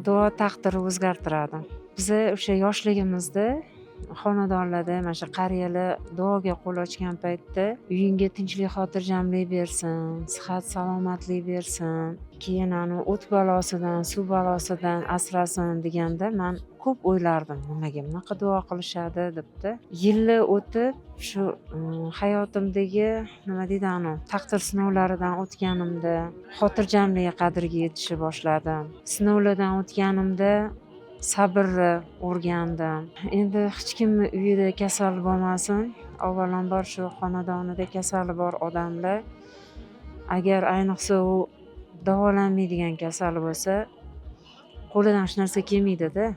duo taqdirni o'zgartiradi. Biza o'sha yoshligimizda xonadonlarda mana shu qariyalar duoga qo'l ochgan paytda uyingga tinchlik xotirjamlik bersin, sihat salomatlik bersin, keyin o't balosidan, suv balosidan asrasin deganda man ko'p o'ylardim, nimaga bunaqa duo qilishadi debdi. Yillar o'tib shu hayotimdagi nima deydi taqdir sinovlaridan o'tganimda xotirjamlik qadriga yetishni boshladim. Sinovlardan o'tganimda sabrni o'rgandim. Endi hech kimni uyida kasal bo'lmasin. Avvalambor shu xonadonida kasali bor odamlar agar ayniqsa u davolanmaydigan kasal bo'lsa, qo'lidan hech narsa kelmaydi-da.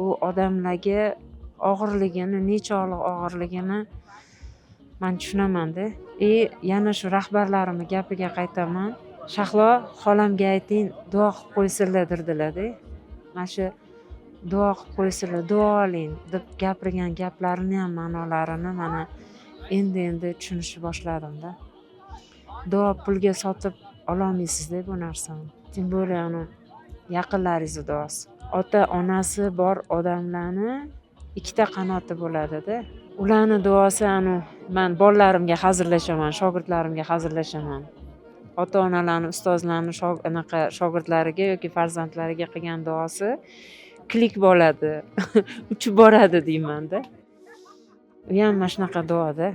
U odamlarga og'irligini, necha oylik og'irligini men tushunaman-da. Yana shu rahbarlarimning gapiga qaytaman. Shahlo xolamga ayting, duo qilib qo'ysinlar dedilar-da. Mana shu duo qilib qo'ysinlar, duo oling deb gapirgan gaplarini ham ma'nolarini mana endi tushunishni boshladim-da. Duo pulga sotib ololmaysizda bu narsani. Tем более yaqinlaringiz duosi. Ota onasi bor odamlarni ikkita qanoti bo'ladi-da. Ularni duosi men bolalarimga hazillashaman, shogirdlarimga hazillashaman. Ota-onalarni, ustozlarni shogirdlariga yoki farzandlariga qilgan duosi klik bo'ladi, uchib boradi deyman-da. U ham mana shunaqa duoda.